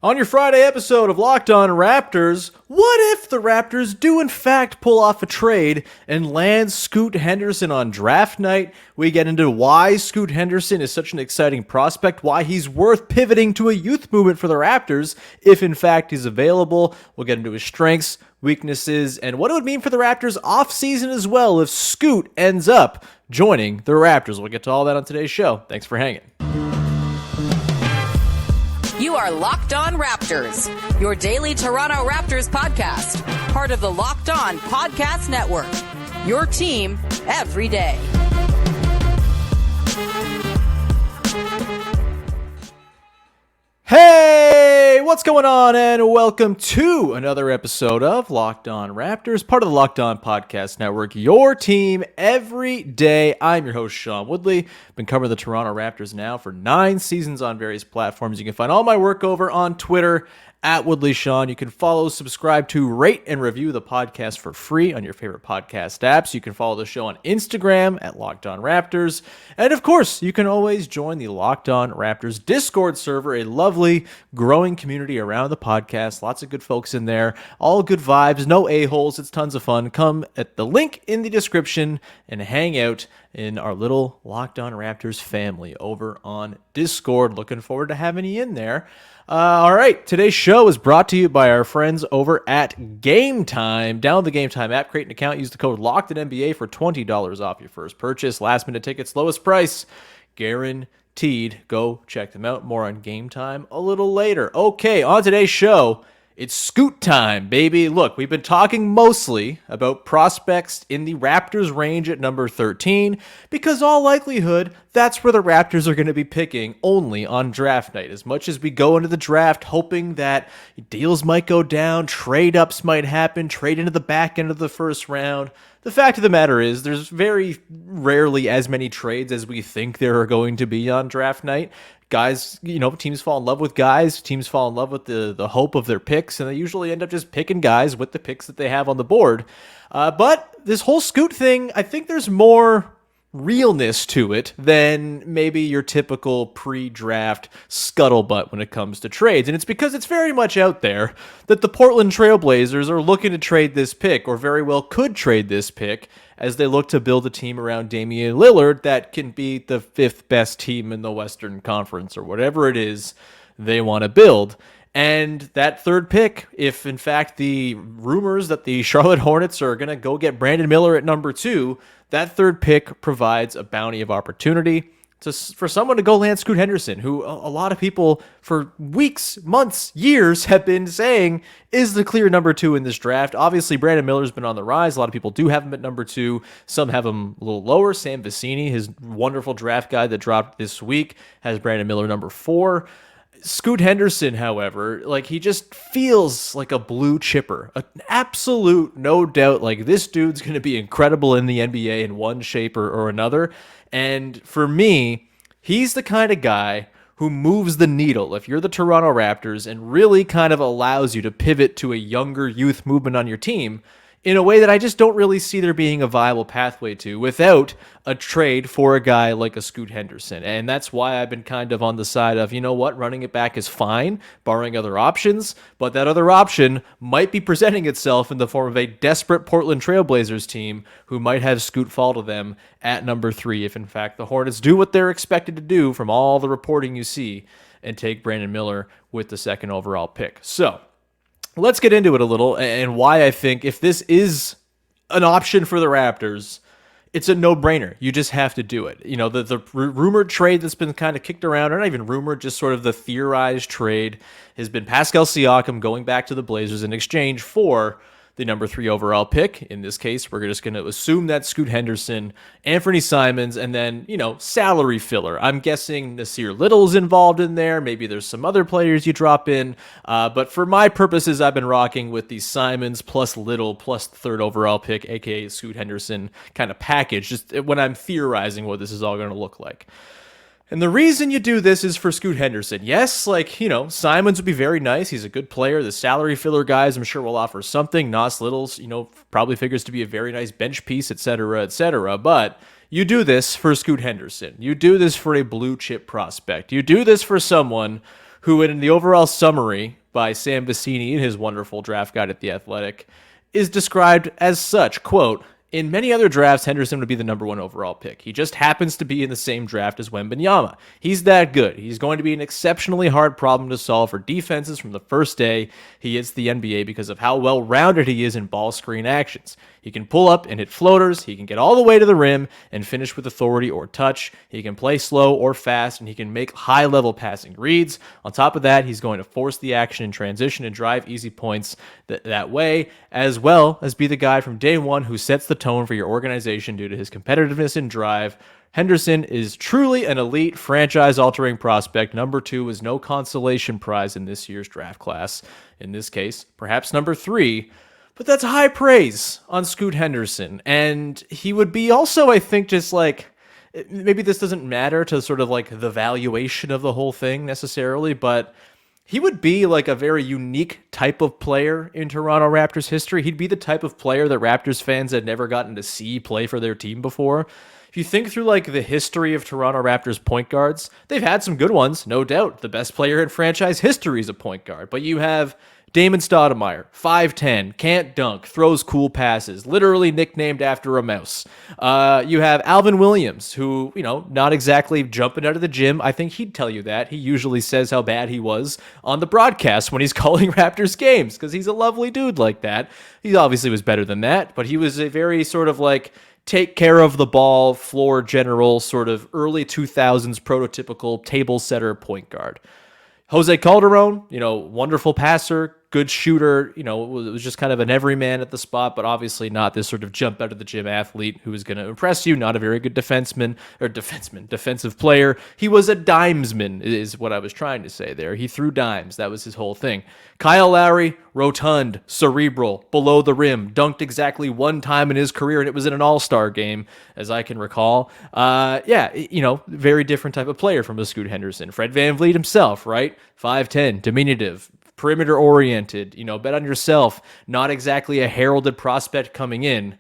On your Friday episode of Locked On Raptors, what if the Raptors do in fact pull off a trade and land Scoot Henderson on draft night? We get into why Scoot Henderson is such an exciting prospect, why he's worth pivoting to a youth movement for the Raptors if in fact he's available. We'll get into his strengths, weaknesses, and what it would mean for the Raptors offseason as well if Scoot ends up joining the Raptors. We'll get to all that on today's show. Thanks for hanging. You are Locked On Raptors, your daily Toronto Raptors podcast, part of the Locked On Podcast Network, your team every day. Hey, what's going on? And welcome to another episode of Locked On Raptors, part of the Locked On Podcast Network, your team every day. I'm your host, Sean Woodley. Been covering the Toronto Raptors now for 9 seasons on various platforms. You can find all my work over on Twitter at Woodley Sean. You can follow, subscribe to, rate, and review the podcast for free on your favorite podcast apps. You can follow the show on Instagram at Locked On Raptors. And of course, you can always join the Locked On Raptors Discord server, a lovely, growing community around the podcast. Lots of good folks in there. All good vibes, no a-holes. It's tons of fun. Come at the link in the description and hang out in our little Locked On Raptors family over on Discord. Looking forward to having you in there. All right, today's show is brought to you by our friends over at Game Time. Download the Game Time app, create an account, use the code LOCKEDONNBA for $20 off your first purchase. Last minute tickets, lowest price, guaranteed. Go check them out. More on Game Time a little later. Okay, on today's show, it's Scoot time, baby. Look, we've been talking mostly about prospects in the Raptors range at number 13 because all likelihood, that's where the Raptors are going to be picking only on draft night. As much as we go into the draft hoping that deals might go down, trade-ups might happen, trade into the back end of the first round, the fact of the matter is there's very rarely as many trades as we think there are going to be on draft night. Guys, teams fall in love with guys. Teams fall in love with the hope of their picks, and they usually end up just picking guys with the picks that they have on the board. But this whole Scoot thing, I think there's more realness to it than maybe your typical pre-draft scuttlebutt when it comes to trades. And it's because it's very much out there that the Portland Trail Blazers are looking to trade this pick, or very well could trade this pick, as they look to build a team around Damian Lillard that can be the 5th best team in the Western Conference, or whatever it is they want to build. And that third pick, if in fact the rumors that the Charlotte Hornets are going to go get Brandon Miller at number 2, that third pick provides a bounty of opportunity for someone to go land Scoot Henderson, who a lot of people for weeks, months, years have been saying is the clear number 2 in this draft. Obviously, Brandon Miller's been on the rise. A lot of people do have him at number 2. Some have him a little lower. Sam Vecini, his wonderful draft guide that dropped this week, has Brandon Miller number 4. Scoot Henderson, however, he just feels like a blue chipper, an absolute no doubt. This dude's going to be incredible in the NBA in one shape or another. And for me, he's the kind of guy who moves the needle if you're the Toronto Raptors and really kind of allows you to pivot to a younger youth movement on your team in a way that I just don't really see there being a viable pathway to without a trade for a guy like a Scoot Henderson. And that's why I've been kind of on the side of, running it back is fine, barring other options, but that other option might be presenting itself in the form of a desperate Portland Trail Blazers team who might have Scoot fall to them at number 3 if, in fact, the Hornets do what they're expected to do from all the reporting you see and take Brandon Miller with the 2nd overall pick. So let's get into it a little and why I think if this is an option for the Raptors, it's a no-brainer. You just have to do it. The rumored trade that's been kind of kicked around, or not even rumored, just sort of the theorized trade, has been Pascal Siakam going back to the Blazers in exchange for the number 3 overall pick. In this case, we're just going to assume that's Scoot Henderson, Anfernee Simons, and then, salary filler. I'm guessing Nasir Little's involved in there. Maybe there's some other players you drop in. But for my purposes, I've been rocking with the Simons plus Little plus 3rd overall pick, aka Scoot Henderson kind of package, just when I'm theorizing what this is all going to look like. And the reason you do this is for Scoot Henderson. Yes, Simons would be very nice. He's a good player. The salary filler guys, I'm sure, will offer something. Nas Little's, probably figures to be a very nice bench piece, etc., etc. But you do this for Scoot Henderson. You do this for a blue chip prospect. You do this for someone who in the overall summary by Sam Vecini in his wonderful draft guide at The Athletic is described as such, quote, "In many other drafts, Henderson would be the number one overall pick. He just happens to be in the same draft as Wembanyama. He's that good. He's going to be an exceptionally hard problem to solve for defenses from the first day he hits the NBA because of how well-rounded he is in ball screen actions. He can pull up and hit floaters. He can get all the way to the rim and finish with authority or touch. He can play slow or fast, and he can make high-level passing reads. On top of that, he's going to force the action in transition and drive easy points that way, as well as be the guy from day one who sets the tone for your organization due to his competitiveness and drive. Henderson is truly an elite franchise-altering prospect. Number 2 is no consolation prize in this year's draft class. In this case, perhaps number 3, but that's high praise on Scoot Henderson. And he would be also, I think, just like, maybe this doesn't matter to sort of like the valuation of the whole thing necessarily, but he would be like a very unique type of player in Toronto Raptors history. He'd be the type of player that Raptors fans had never gotten to see play for their team before. If you think through like the history of Toronto Raptors point guards, they've had some good ones, no doubt. The best player in franchise history is a point guard, but you have Damon Stoudemire, 5'10", can't dunk, throws cool passes, literally nicknamed after a mouse. You have Alvin Williams, who, not exactly jumping out of the gym. I think he'd tell you that. He usually says how bad he was on the broadcast when he's calling Raptors games, because he's a lovely dude like that. He obviously was better than that, but he was a very sort of like take care of the ball, floor general, sort of early 2000s prototypical table setter point guard. Jose Calderon, wonderful passer, good shooter, it was just kind of an everyman at the spot, but obviously not this sort of jump out of the gym athlete who is going to impress you, not a very good defensive player. He was a dimesman is what I was trying to say there. He threw dimes. That was his whole thing. Kyle Lowry, rotund, cerebral, below the rim, dunked exactly one time in his career, and it was in an all-star game, as I can recall. Very different type of player from a Scoot Henderson. Fred VanVleet himself, right? 5'10", diminutive, perimeter-oriented, bet on yourself, not exactly a heralded prospect coming in.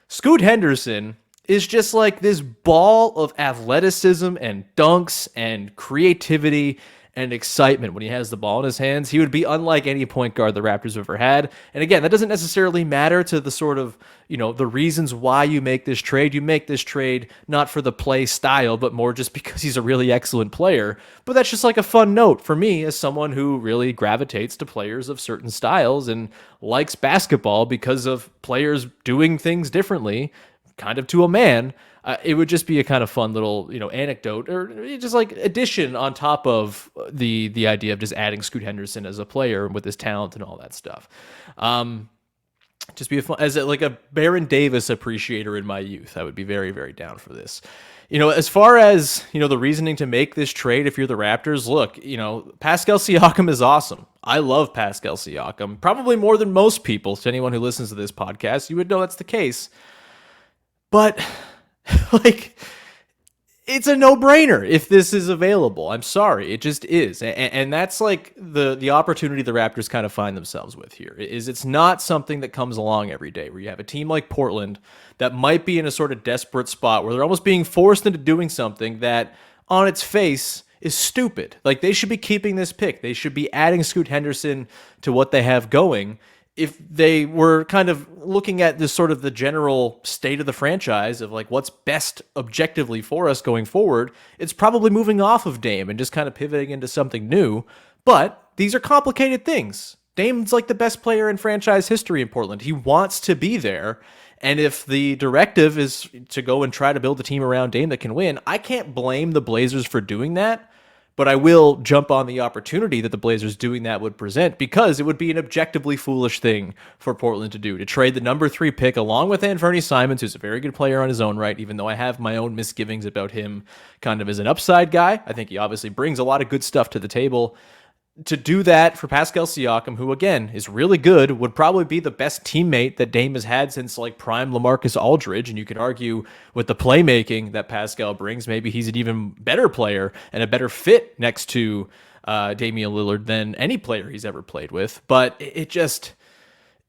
Scoot Henderson is just like this ball of athleticism and dunks and creativity and excitement when he has the ball in his hands. He would be unlike any point guard the Raptors have ever had. And again, that doesn't necessarily matter to the sort of, the reasons why you make this trade. You make this trade not for the play style, but more just because he's a really excellent player. But that's just like a fun note for me as someone who really gravitates to players of certain styles and likes basketball because of players doing things differently, kind of to a man. It would just be a kind of fun little, anecdote or just like addition on top of the idea of just adding Scoot Henderson as a player with his talent and all that stuff. Just be like a Baron Davis appreciator in my youth. I would be very, very down for this. As far as, the reasoning to make this trade, if you're the Raptors, look, Pascal Siakam is awesome. I love Pascal Siakam, probably more than most people. To anyone who listens to this podcast, you would know that's the case. But it's a no-brainer if this is available. I'm sorry, it just is. And that's like the opportunity the Raptors kind of find themselves with here, is it's not something that comes along every day where you have a team like Portland that might be in a sort of desperate spot where they're almost being forced into doing something that on its face is stupid. Like, they should be keeping this pick. They should be adding Scoot Henderson to what they have going. If they were kind of looking at this sort of the general state of the franchise of like what's best objectively for us going forward, it's probably moving off of Dame and just kind of pivoting into something new. But these are complicated things. Dame's like the best player in franchise history in Portland. He wants to be there. And if the directive is to go and try to build a team around Dame that can win, I can't blame the Blazers for doing that. But I will jump on the opportunity that the Blazers doing that would present, because it would be an objectively foolish thing for Portland to do, to trade the number 3 pick along with Anfernee Simons, who's a very good player on his own right, even though I have my own misgivings about him kind of as an upside guy. I think he obviously brings a lot of good stuff to the table. To do that for Pascal Siakam, who again is really good, would probably be the best teammate that Dame has had since like prime LaMarcus Aldridge, and you could argue with the playmaking that Pascal brings, maybe he's an even better player and a better fit next to Damian Lillard than any player he's ever played with. But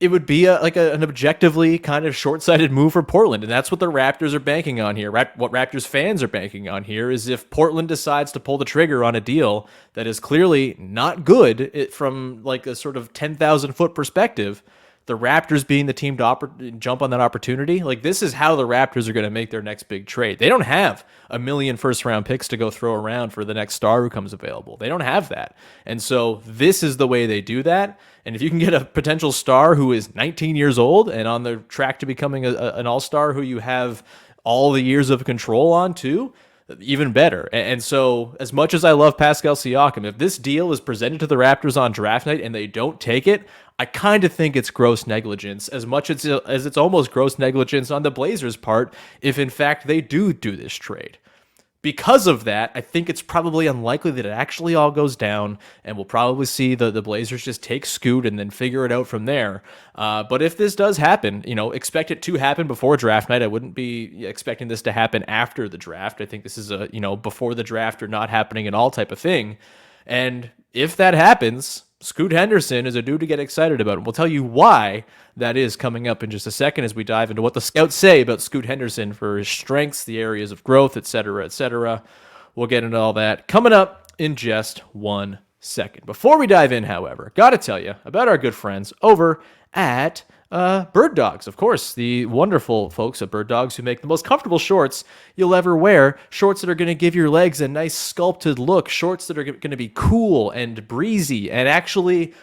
it would be an objectively kind of short-sighted move for Portland, and that's what the Raptors are banking on here. What Raptors fans are banking on here is if Portland decides to pull the trigger on a deal that is clearly not good from like a sort of 10,000-foot perspective, the Raptors being the team to jump on that opportunity, like this is how the Raptors are going to make their next big trade. They don't have a million first-round picks to go throw around for the next star who comes available. They don't have that. And so this is the way they do that. And if you can get a potential star who is 19 years old and on the track to becoming an all-star who you have all the years of control on too, even better. And so as much as I love Pascal Siakam, if this deal is presented to the Raptors on draft night and they don't take it, I kind of think it's gross negligence as much as it's almost gross negligence on the Blazers' part if in fact they do this trade. Because of that, I think it's probably unlikely that it actually all goes down, and we'll probably see the Blazers just take Scoot and then figure it out from there. But if this does happen, expect it to happen before draft night. I wouldn't be expecting this to happen after the draft. I think this is a, before the draft or not happening at all type of thing. And if that happens, Scoot Henderson is a dude to get excited about. And we'll tell you why that is coming up in just a second as we dive into what the scouts say about Scoot Henderson for his strengths, the areas of growth, etc., etc. We'll get into all that coming up in just 1 second. Before we dive in, however, got to tell you about our good friends over at Bird Dogs, of course, the wonderful folks at Bird Dogs who make the most comfortable shorts you'll ever wear. Shorts that are going to give your legs a nice sculpted look. Shorts that are going to be cool and breezy and actually,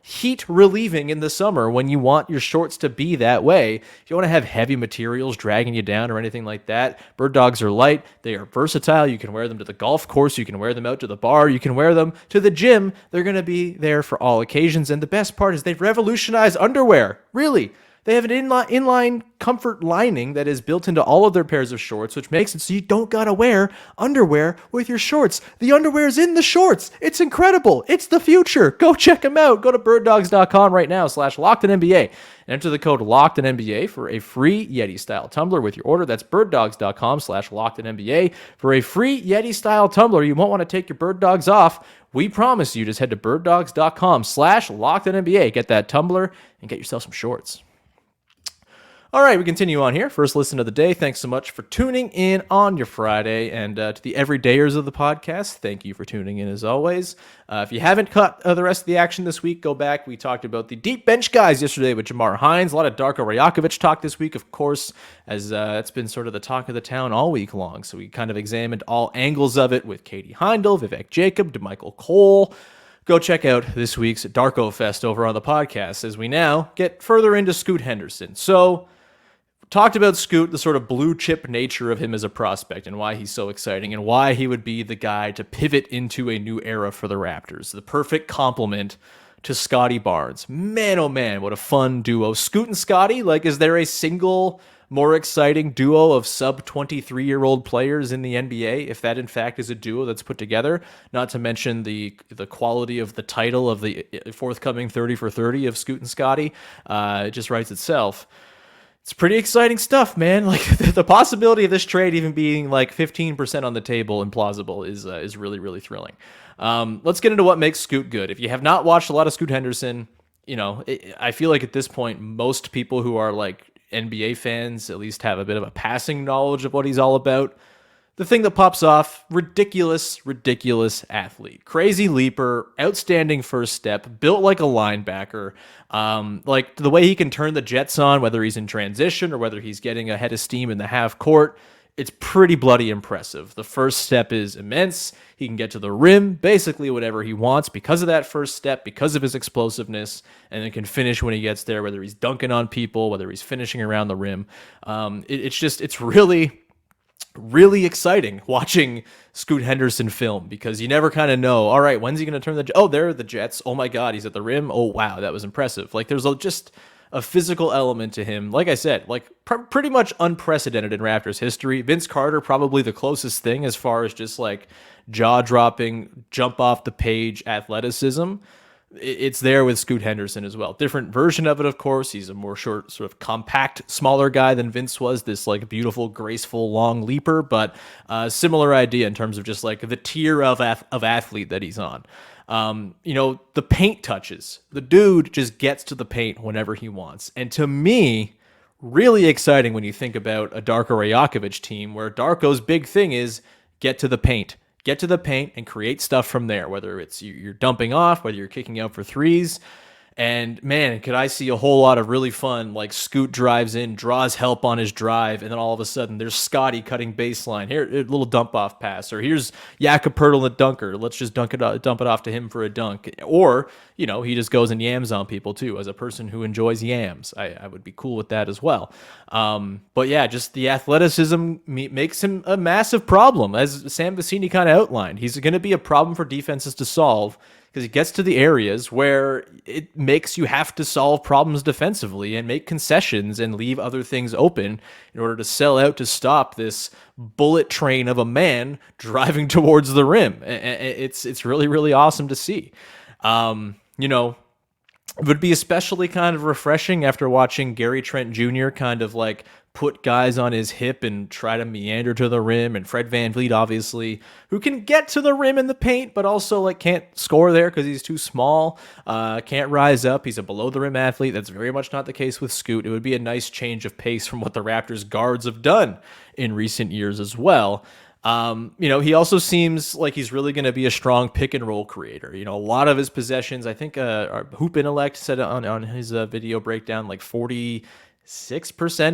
heat relieving in the summer when you want your shorts to be that way. If you want to have heavy materials dragging you down or anything like that, Bird Dogs are light. They are versatile. You can wear them to the golf course. You can wear them out to the bar. You can wear them to the gym. They're going to be there for all occasions. And the best part is they've revolutionized underwear. Really. They have an inline comfort lining that is built into all of their pairs of shorts, which makes it so you don't gotta wear underwear with your shorts. The underwear is in the shorts. It's incredible. It's the future. Go check them out. Go to birddogs.com right now /LockedOnNBA and enter the code LockedOnNBA for a free Yeti-style tumbler with your order. That's birddogs.com /LockedOnNBA for a free Yeti-style tumbler. You won't want to take your Bird Dogs off. We promise you. Just head to birddogs.com /LockedOnNBA. Get that tumbler and get yourself some shorts. All right, we continue on here. First listen of the day. Thanks so much for tuning in on your Friday. And to the everydayers of the podcast, thank you for tuning in as always. If you haven't caught the rest of the action this week, go back. We talked about the deep bench guys yesterday with Jamar Hines. A lot of Darko Rajakovic talk this week, of course, as it's been sort of the talk of the town all week long. So we kind of examined all angles of it with Katie Heindel, Vivek Jacob, DeMichael Cole. Go check out this week's Darko Fest over on the podcast as we now get further into Scoot Henderson. So talked about Scoot, the sort of blue chip nature of him as a prospect and why he's so exciting and why he would be the guy to pivot into a new era for the Raptors. The perfect complement to Scotty Barnes. Man, oh man, what a fun duo. Scoot and Scotty, is there a single more exciting duo of sub-23-year-old players in the NBA, if that in fact is a duo that's put together? Not to mention the quality of the title of the forthcoming 30 for 30 of Scoot and Scotty. It just writes itself. It's pretty exciting stuff, man. The possibility of this trade even being 15% on the table and plausible is really, really thrilling. Let's get into what makes Scoot good. If you have not watched a lot of Scoot Henderson, I feel like at this point, most people who are NBA fans at least have a bit of a passing knowledge of what he's all about. The thing that pops off, ridiculous athlete. Crazy leaper, outstanding first step, built like a linebacker. The way he can turn the jets on, whether he's in transition or whether he's getting a head of steam in the half court, it's pretty bloody impressive. The first step is immense. He can get to the rim, basically whatever he wants because of that first step, because of his explosiveness, and then can finish when he gets there, whether he's dunking on people, whether he's finishing around the rim. It's really exciting watching Scoot Henderson film because you never kind of know, all right, when's he going to turn there are the Jets. Oh my God, he's at the rim. Oh, wow, that was impressive. There's just a physical element to him. Like I said, pretty much unprecedented in Raptors history. Vince Carter, probably the closest thing as far as just jaw-dropping, jump off the page athleticism. It's there with Scoot Henderson as well. Different version of it, of course. He's a more short, sort of compact, smaller guy than Vince was. This beautiful, graceful, long leaper, but similar idea in terms of just the tier of athlete that he's on. The paint touches. The dude just gets to the paint whenever he wants. And to me, really exciting when you think about a Darko Rajakovic team where Darko's big thing is get to the paint. Get to the paint and create stuff from there, whether it's you're dumping off, whether you're kicking out for threes. And man, could I see a whole lot of really fun, like Scoot drives in, draws help on his drive, and then all of a sudden there's Scotty cutting baseline. Here, a little dump off pass, or here's Jakob Poeltl the dunker. Let's just dump it off to him for a dunk. Or he just goes and yams on people too. As a person who enjoys yams, I would be cool with that as well. But yeah, just the athleticism makes him a massive problem, as Sam Vecini kind of outlined. He's going to be a problem for defenses to solve, because he gets to the areas where it makes you have to solve problems defensively and make concessions and leave other things open in order to sell out to stop this bullet train of a man driving towards the rim. It's really, really awesome to see. It would be especially kind of refreshing after watching Gary Trent Jr. kind of like put guys on his hip and try to meander to the rim, and Fred VanVleet, obviously, who can get to the rim in the paint, but also like can't score there because he's too small, can't rise up. He's a below the rim athlete. That's very much not the case with Scoot. It would be a nice change of pace from what the Raptors guards have done in recent years as well. He also seems like he's really going to be a strong pick and roll creator. A lot of his possessions, I think, our Hoop Intellect said on his video breakdown, like 46%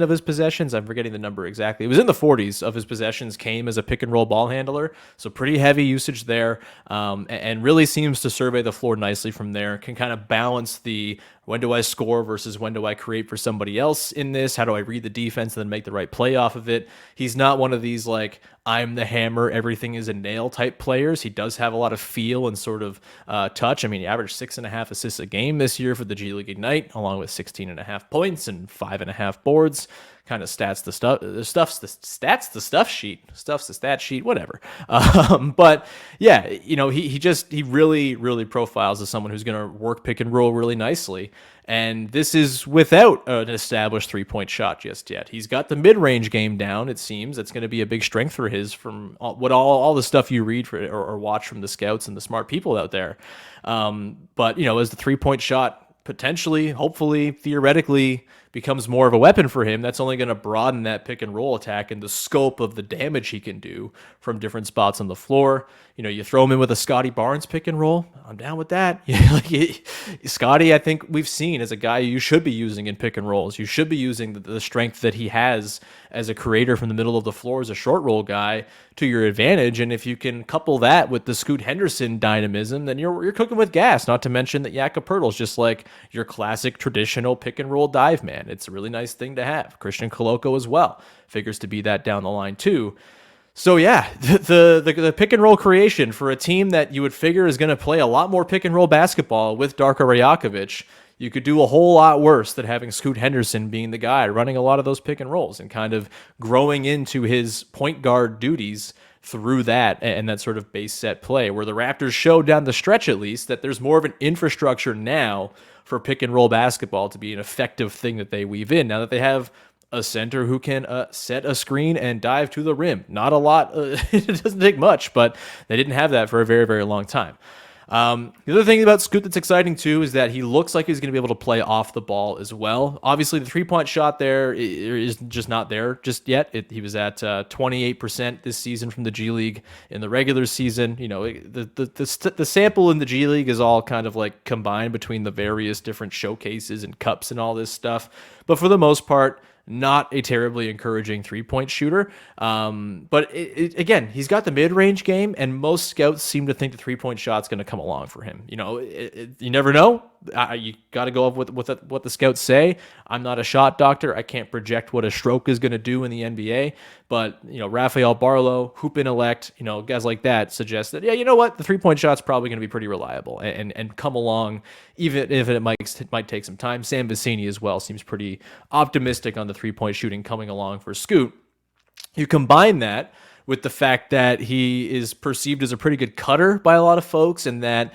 of his possessions, I'm forgetting the number exactly, it was in the 40s of his possessions came as a pick and roll ball handler. So pretty heavy usage there, and really seems to survey the floor nicely from there. Can kind of balance the when do I score versus when do I create for somebody else in this? How do I read the defense and then make the right play off of it? He's not one of these like, I'm the hammer, everything is a nail type players. He does have a lot of feel and sort of touch. I mean, he averaged 6.5 assists a game this year for the G League Ignite, along with 16.5 points and 5.5 boards. Kind of stuffs the stat sheet, whatever. But yeah, he really, really profiles as someone who's going to work pick and roll really nicely. And this is without an established 3-point shot just yet. He's got the mid-range game down, it seems. That's going to be a big strength for his from all the stuff you read or watch from the scouts and the smart people out there. But as the 3-point shot potentially, hopefully, theoretically becomes more of a weapon for him, that's only going to broaden that pick and roll attack and the scope of the damage he can do from different spots on the floor. You throw him in with a Scotty Barnes pick and roll, I'm down with that. Scotty, I think we've seen as a guy you should be using in pick and rolls. You should be using the strength that he has as a creator from the middle of the floor as a short roll guy to your advantage. And if you can couple that with the Scoot Henderson dynamism, then you're cooking with gas. Not to mention that Jakob Poeltl is just like your classic traditional pick and roll dive man. It's a really nice thing to have. Christian Koloko as well figures to be that down the line too. So yeah, the pick and roll creation for a team that you would figure is going to play a lot more pick and roll basketball with Darko Rajakovic, you could do a whole lot worse than having Scoot Henderson being the guy running a lot of those pick and rolls and kind of growing into his point guard duties through that and that sort of base set play, where the Raptors showed down the stretch at least that there's more of an infrastructure now for pick and roll basketball to be an effective thing that they weave in, now that they have a center who can set a screen and dive to the rim. Not a lot. It doesn't take much, but they didn't have that for a very, very long time. The other thing about Scoot that's exciting too is that he looks like he's going to be able to play off the ball as well. Obviously, the 3-point shot there is just not there just yet. He was at 28% this season from the G League in the regular season. The sample in the G League is all kind of like combined between the various different showcases and cups and all this stuff. But for the most part, not a terribly encouraging 3-point shooter. But again, he's got the mid-range game, and most scouts seem to think the 3-point shot's going to come along for him. You never know. You got to go up with what the scouts say. I'm not a shot doctor. I can't project what a stroke is going to do in the NBA. But, Rafael Barlow, Hoop Intellect, guys like that suggest that, yeah, you know what? The 3-point shot's probably going to be pretty reliable and come along, even if it might take some time. Sam Vecini as well seems pretty optimistic on the 3-point shooting coming along for Scoot. You combine that with the fact that he is perceived as a pretty good cutter by a lot of folks, and that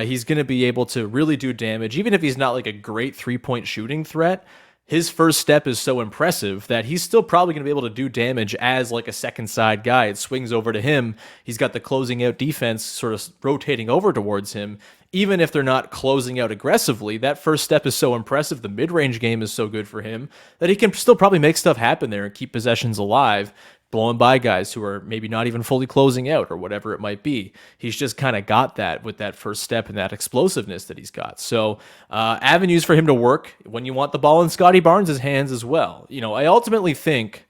he's going to be able to really do damage, even if he's not like a great 3-point shooting threat. his first step is so impressive that he's still probably going to be able to do damage as like a second side guy. It swings over to him. He's got the closing out defense sort of rotating over towards him. Even if they're not closing out aggressively, that first step is so impressive. The mid-range game is so good for him that he can still probably make stuff happen there and keep possessions alive, blowing by guys who are maybe not even fully closing out or whatever it might be. He's just kind of got that with that first step and that explosiveness that he's got. So avenues for him to work when you want the ball in Scottie Barnes' hands as well. I ultimately think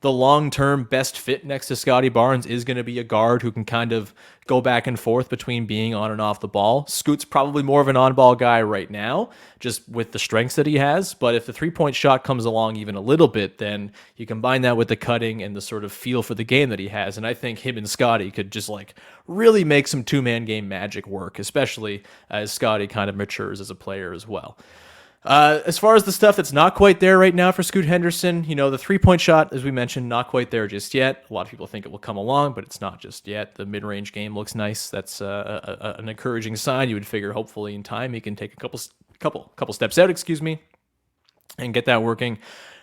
the long-term best fit next to Scottie Barnes is going to be a guard who can kind of go back and forth between being on and off the ball. Scoot's probably more of an on-ball guy right now, just with the strengths that he has. But if the three-point shot comes along even a little bit, then you combine that with the cutting and the sort of feel for the game that he has. And I think him and Scottie could just like really make some two-man game magic work, especially as Scottie kind of matures as a player as well. As far as the stuff that's not quite there right now for Scoot Henderson, the three-point shot, as we mentioned, not quite there just yet. A lot of people think it will come along, but it's not just yet. The mid-range game looks nice. That's an encouraging sign. You would figure, hopefully, in time, he can take a couple steps out, and get that working.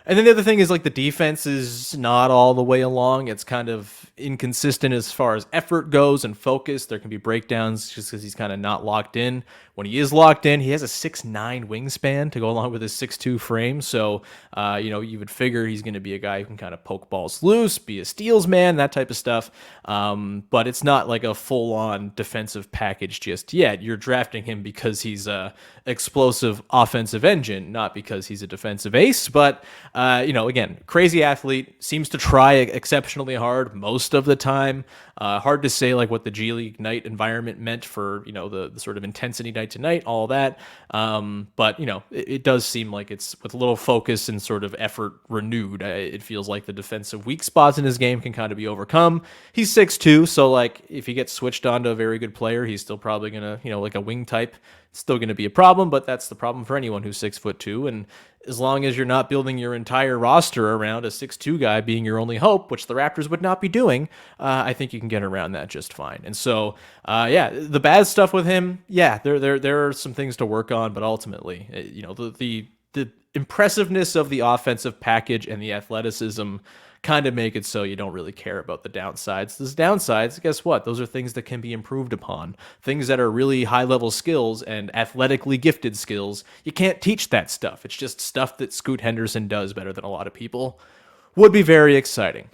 And then the other thing is like the defense is not all the way along. It's kind of inconsistent as far as effort goes and focus. There can be breakdowns just because he's kind of not locked in. When he is locked in, he has a 6'9" wingspan to go along with his 6'2" frame. So, you would figure he's going to be a guy who can kind of poke balls loose, be a steals man, that type of stuff. But it's not like a full-on defensive package just yet. You're drafting him because he's a explosive offensive engine, not because he's a defensive ace. But again, crazy athlete, seems to try exceptionally hard most of the time. Hard to say like what the G League night environment meant for, the sort of intensity night to night, all that. But it does seem like it's with a little focus and sort of effort renewed. It feels like the defensive weak spots in his game can kind of be overcome. He's 6'2", so like if he gets switched on to a very good player, he's still probably going to, like a wing type, still going to be a problem, but that's the problem for anyone who's 6'2". And as long as you're not building your entire roster around a 6'2" guy being your only hope, which the Raptors would not be doing, I think you can get around that just fine. And so, the bad stuff with him, there are some things to work on, but ultimately, the impressiveness of the offensive package and the athleticism kind of make it so you don't really care about the downsides. Those downsides, guess what? Those are things that can be improved upon. Things that are really high-level skills and athletically gifted skills. You can't teach that stuff. It's just stuff that Scoot Henderson does better than a lot of people. Would be very exciting.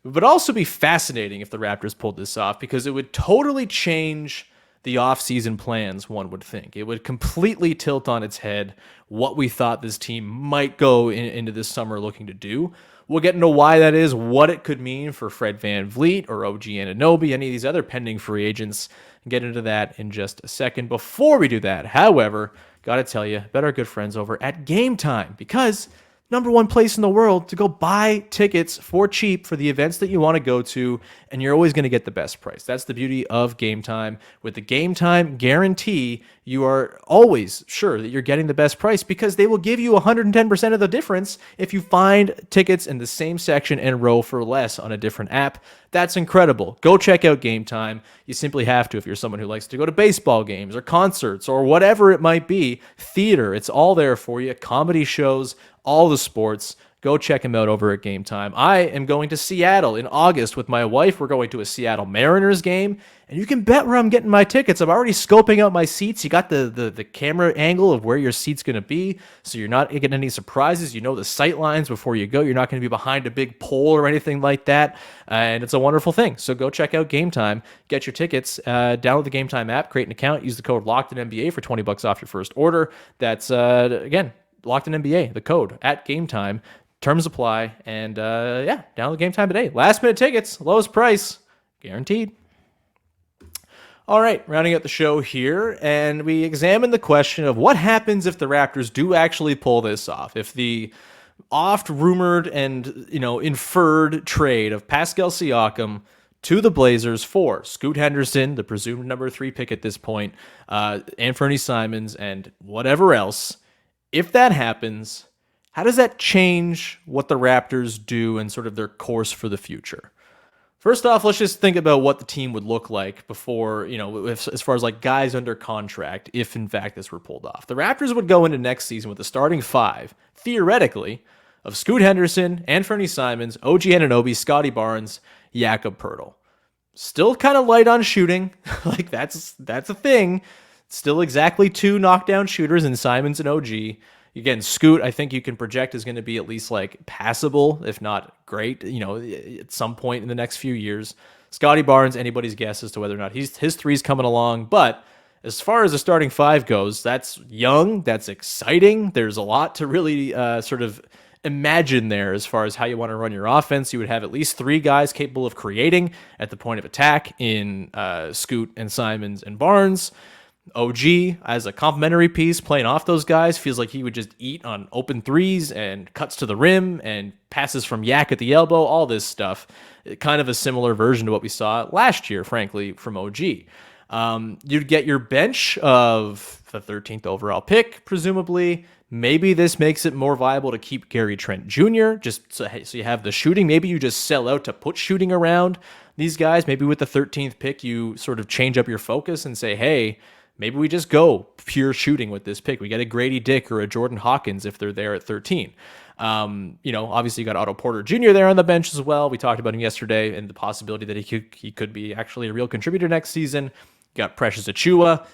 It would also be fascinating if the Raptors pulled this off because it would totally change the offseason plans, one would think. It would completely tilt on its head what we thought this team might go into this summer looking to do. We'll get into why that is, what it could mean for Fred VanVleet or OG Anunoby, any of these other pending free agents, and get into that in just a second. Before we do that, however, got to tell you about our good friends over at Game Time, because #1 place in the world to go buy tickets for cheap for the events that you want to go to, and you're always going to get the best price. That's the beauty of Game Time. With the Game Time guarantee, you are always sure that you're getting the best price because they will give you 110% of the difference if you find tickets in the same section and row for less on a different app. That's incredible. Go check out Game Time. You simply have to if you're someone who likes to go to baseball games or concerts or whatever it might be. Theater, it's all there for you. Comedy shows, all the sports. Go check him out over at Game Time. I am going to Seattle in August with my wife. We're going to a Seattle Mariners game, and you can bet where I'm getting my tickets. I'm already scoping out my seats. You got the camera angle of where your seat's going to be, so you're not getting any surprises. You know the sight lines before you go. You're not going to be behind a big pole or anything like that, and it's a wonderful thing. So go check out Game Time. Get your tickets. Download the Game Time app. Create an account. Use the code LOCKEDINNBA for $20 off your first order. That's, again, LOCKEDINNBA, the code at Game Time. Terms apply, and download Game Time today. Last minute tickets, lowest price, guaranteed. All right, rounding out the show here, and we examine the question of what happens if the Raptors do actually pull this off. If the oft-rumored and inferred trade of Pascal Siakam to the Blazers for Scoot Henderson, the presumed #3 pick at this point, Anfernee Simons, and whatever else, if that happens, how does that change what the Raptors do and sort of their course for the future? First off, let's just think about what the team would look like before, as far as like guys under contract, if in fact this were pulled off. The Raptors would go into next season with a starting five, theoretically, of Scoot Henderson, Anfernee Simons, OG Anunoby, Scotty Barnes, Jakob Poeltl. Still kind of light on shooting. Like that's a thing. Still exactly 2 knockdown shooters in Simons and OG. Again, Scoot, I think you can project is going to be at least like passable, if not great, at some point in the next few years. Scotty Barnes, anybody's guess as to whether or not his three's coming along. But as far as the starting five goes, that's young, that's exciting. There's a lot to really sort of imagine there as far as how you want to run your offense. You would have at least 3 guys capable of creating at the point of attack in Scoot and Simons and Barnes. OG as a complementary piece playing off those guys feels like he would just eat on open threes and cuts to the rim and passes from yak at the elbow, all this stuff. Kind of a similar version to what we saw last year, frankly, from OG. You'd get your bench of the 13th overall pick, presumably. Maybe this makes it more viable to keep Gary Trent Jr., just so you have the shooting. Maybe you just sell out to put shooting around these guys. Maybe with the 13th pick, you sort of change up your focus and say, hey, maybe we just go pure shooting with this pick. We get a Grady Dick or a Jordan Hawkins if they're there at 13. Obviously you got Otto Porter Jr. there on the bench as well. We talked about him yesterday and the possibility that he could be actually a real contributor next season. You got Precious Achiuwa,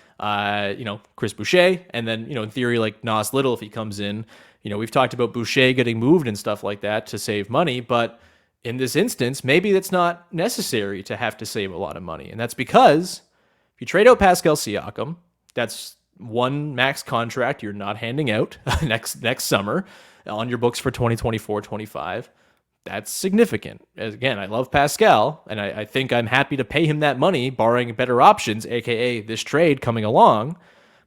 Chris Boucher, and then, in theory, like Nas Little, if he comes in. We've talked about Boucher getting moved and stuff like that to save money, but in this instance, maybe it's not necessary to have to save a lot of money. And that's because if you trade out Pascal Siakam, that's 1 max contract you're not handing out next summer on your books for 2024-25. That's significant. Again, I love Pascal, and I think I'm happy to pay him that money, barring better options, aka this trade coming along.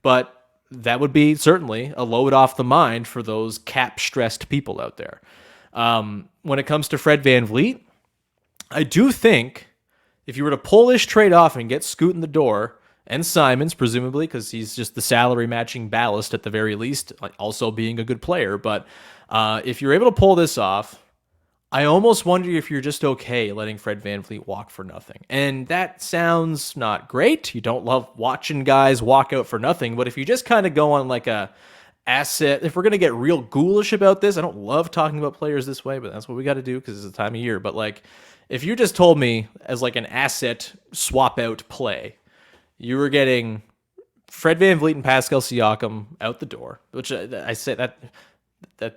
But that would be certainly a load off the mind for those cap-stressed people out there. When it comes to Fred VanVleet, I do think if you were to pull this trade off and get Scoot in the door, and Simons, presumably, because he's just the salary matching ballast at the very least, also being a good player. But if you're able to pull this off, I almost wonder if you're just okay letting Fred VanVleet walk for nothing. And that sounds not great. You don't love watching guys walk out for nothing. But if you just kind of go on like a asset, if we're going to get real ghoulish about this, I don't love talking about players this way, but that's what we got to do because it's the time of year. But like, if you just told me as like an asset swap out play, you were getting Fred VanVleet and Pascal Siakam out the door, which I say that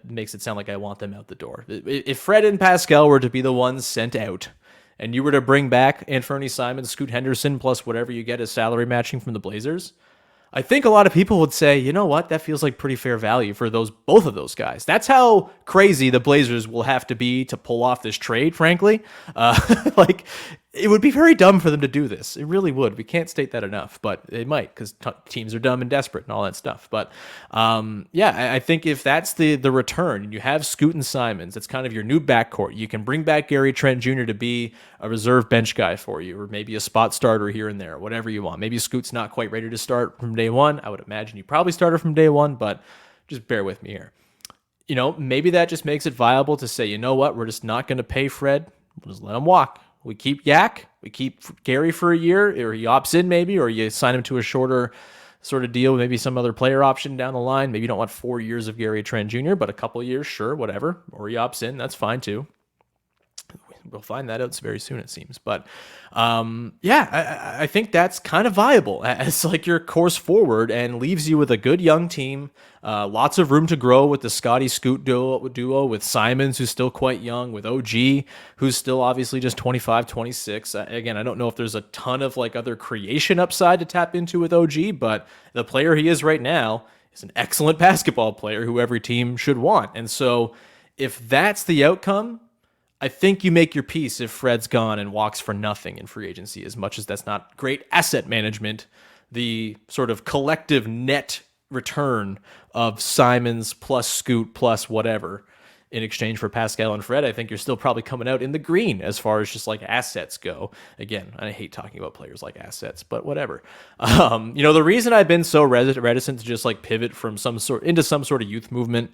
makes it sound like I want them out the door. If Fred and Pascal were to be the ones sent out, and you were to bring back Anfernee Simons, Scoot Henderson, plus whatever you get as salary matching from the Blazers, I think a lot of people would say, you know what, that feels like pretty fair value for both of those guys. That's how crazy the Blazers will have to be to pull off this trade, frankly. Like, it would be very dumb for them to do this. It really would. We can't state that enough, but they might because teams are dumb and desperate and all that stuff. But I think if that's the return, and you have Scoot and Simons, it's kind of your new backcourt. You can bring back Gary Trent Jr. to be a reserve bench guy for you, or maybe a spot starter here and there, whatever you want. Maybe Scoot's not quite ready to start from day one. I would imagine you probably started from day one, but just bear with me here. Maybe that just makes it viable to say, you know what, we're just not going to pay Fred. We'll just let him walk. We keep Yak, we keep Gary for a year, or he opts in maybe, or you sign him to a shorter sort of deal, maybe some other player option down the line. Maybe you don't want 4 years of Gary Trent Jr., but a couple of years, sure, whatever. Or he opts in, that's fine too. We'll find that out very soon, it seems. But I think that's kind of viable as like your course forward and leaves you with a good young team. Lots of room to grow with the Scotty Scoot duo with Simons, who's still quite young, with OG, who's still obviously just 25, 26. Again, I don't know if there's a ton of like other creation upside to tap into with OG, but the player he is right now is an excellent basketball player who every team should want. And so if that's the outcome, I think you make your peace if Fred's gone and walks for nothing in free agency, as much as that's not great asset management. The sort of collective net return of Simons plus Scoot plus whatever in exchange for Pascal and Fred, I think you're still probably coming out in the green as far as just like assets go. Again, I hate talking about players like assets, but whatever. The reason I've been so reticent to just like pivot from some sort into some sort of youth movement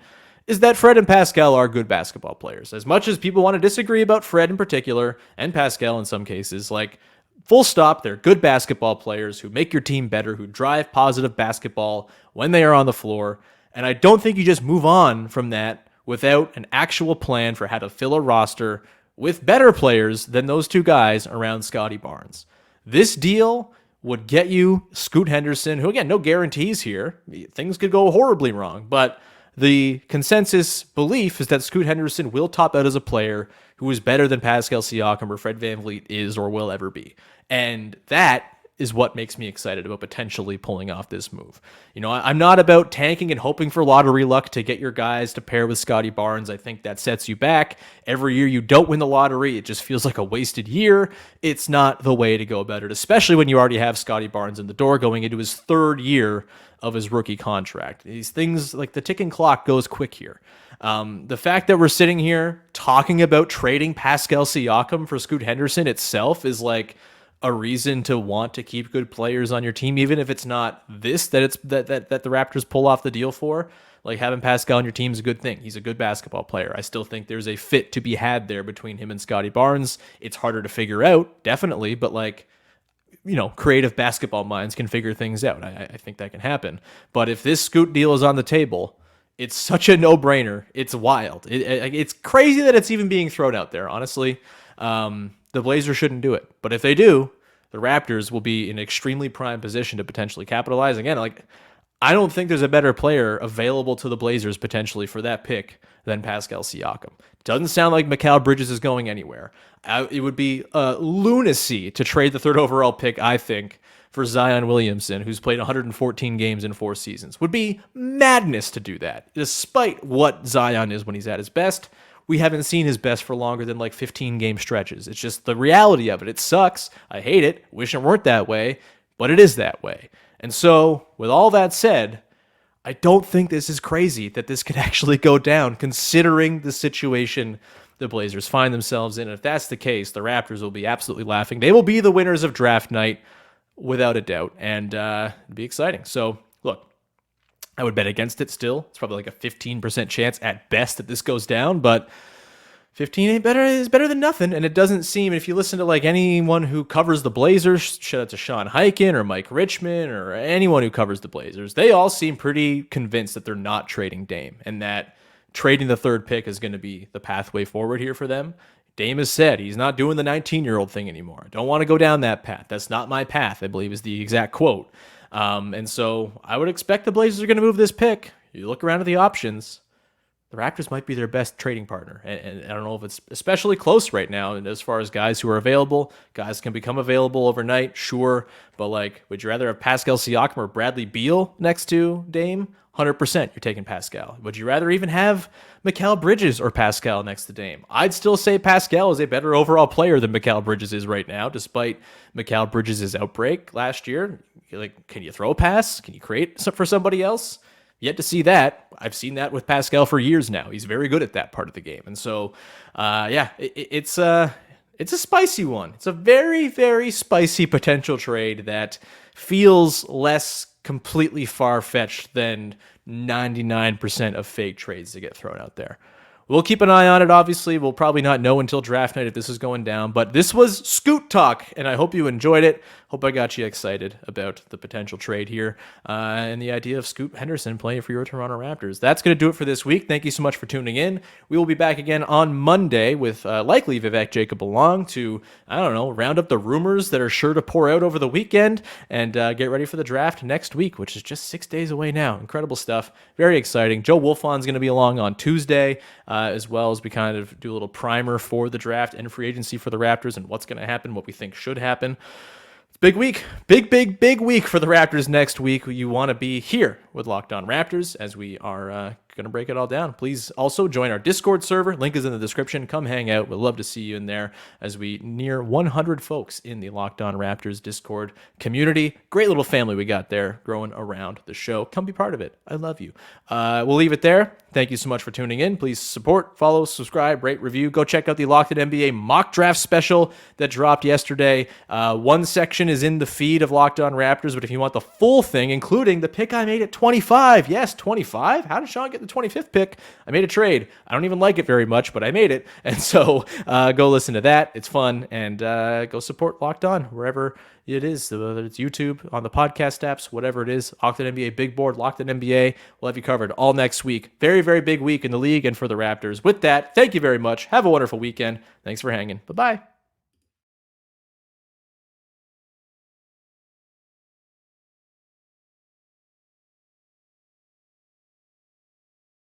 is that Fred and Pascal are good basketball players. As much as people want to disagree about Fred in particular, and Pascal in some cases, like, full stop, they're good basketball players who make your team better, who drive positive basketball when they are on the floor. And I don't think you just move on from that without an actual plan for how to fill a roster with better players than those two guys around Scotty Barnes. This deal would get you Scoot Henderson, who, again, no guarantees here. Things could go horribly wrong, but the consensus belief is that Scoot Henderson will top out as a player who is better than Pascal Siakam or Fred VanVleet is or will ever be. And that is what makes me excited about potentially pulling off this move. You know, I'm not about tanking and hoping for lottery luck to get your guys to pair with Scotty Barnes. I think that sets you back. Every year you don't win the lottery, it just feels like a wasted year. It's not the way to go about it, especially when you already have Scotty Barnes in the door going into his third year of his rookie contract. These things, like, the ticking clock goes quick here. The fact that we're sitting here talking about trading Pascal Siakam for Scoot Henderson itself is like a reason to want to keep good players on your team, even if it's not this that the Raptors pull off the deal for. Like, having Pascal on your team is a good thing. He's a good basketball player. I still think there's a fit to be had there between him and Scotty Barnes. It's harder to figure out, definitely, but, like, you know, creative basketball minds can figure things out. I think that can happen. But if this Scoot deal is on the table, it's such a no-brainer. It's wild. It's crazy that it's even being thrown out there, honestly. The Blazers shouldn't do it. But if they do, the Raptors will be in an extremely prime position to potentially capitalize. Again, like, I don't think there's a better player available to the Blazers potentially for that pick than Pascal Siakam. Doesn't sound like Mikal Bridges is going anywhere. It would be lunacy to trade the third overall pick, I think, for Zion Williamson, who's played 114 games in 4 seasons. Would be madness to do that, despite what Zion is when he's at his best. We haven't seen his best for longer than like 15 game stretches. It's just the reality of it. It sucks. I hate it. Wish it weren't that way, but it is that way. And so, with all that said, I don't think this is crazy that this could actually go down, considering the situation the Blazers find themselves in. And if that's the case, the Raptors will be absolutely laughing. They will be the winners of draft night, without a doubt, and it'd be exciting. So, look, I would bet against it still. It's probably like a 15% chance at best that this goes down, but 15 is better than nothing. And it doesn't seem, if you listen to like anyone who covers the Blazers, shout out to Sean Highkin or Mike Richmond or anyone who covers the Blazers, they all seem pretty convinced that they're not trading Dame and that trading the third pick is going to be the pathway forward here for them. Dame has said he's not doing the 19-year-old thing anymore. Don't want to go down that path. That's not my path, I believe is the exact quote. And so I would expect the Blazers are going to move this pick. You look around at the options, the Raptors might be their best trading partner. And I don't know if it's especially close right now. And as far as guys who are available, guys can become available overnight, sure. But, like, would you rather have Pascal Siakam or Bradley Beal next to Dame? 100% you're taking Pascal. Would you rather even have Mikal Bridges or Pascal next to Dame? I'd still say Pascal is a better overall player than Mikal Bridges is right now, despite Mikal Bridges' outbreak last year. Like, can you throw a pass? Can you create for somebody else? Yet to see that. I've seen that with Pascal for years now. He's very good at that part of the game. And so, it's a spicy one. It's a very, very spicy potential trade that feels less completely far-fetched than 99% of fake trades that get thrown out there. We'll keep an eye on it, obviously. We'll probably not know until draft night if this is going down, but this was Scoot Talk, and I hope you enjoyed it. Hope I got you excited about the potential trade here and the idea of Scoot Henderson playing for your Toronto Raptors. That's going to do it for this week. Thank you so much for tuning in. We will be back again on Monday with likely Vivek Jacob along to, round up the rumors that are sure to pour out over the weekend and get ready for the draft next week, which is just 6 days away now. Incredible stuff. Very exciting. Joe Wolfon's going to be along on Tuesday, as well as we kind of do a little primer for the draft and free agency for the Raptors and what's going to happen, what we think should happen. It's a big week. Big week for the Raptors next week. You want to be here with Locked On Raptors as we are going to break it all down. Please also join our Discord server. Link is in the description. Come hang out. We'd love to see you in there as we near 100 folks in the Locked On Raptors Discord community. Great little family we got there growing around the show. Come be part of it. I love you. We'll leave it there. Thank you so much for tuning in. Please support, follow, subscribe, rate, review. Go check out the Locked On NBA mock draft special that dropped yesterday. One section is in the feed of Locked On Raptors, but if you want the full thing, including the pick I made at 25, yes, 25. How did Sean get the 25th pick, I made a trade. I don't even like it very much, but I made it. And so go listen to that. It's fun. And go support Locked On wherever it is, whether it's YouTube, on the podcast apps, whatever it is. Locked On NBA Big Board, Locked On NBA. We'll have you covered all next week. Very, very big week in the league and for the Raptors. With that, thank you very much. Have a wonderful weekend. Thanks for hanging. Bye-bye.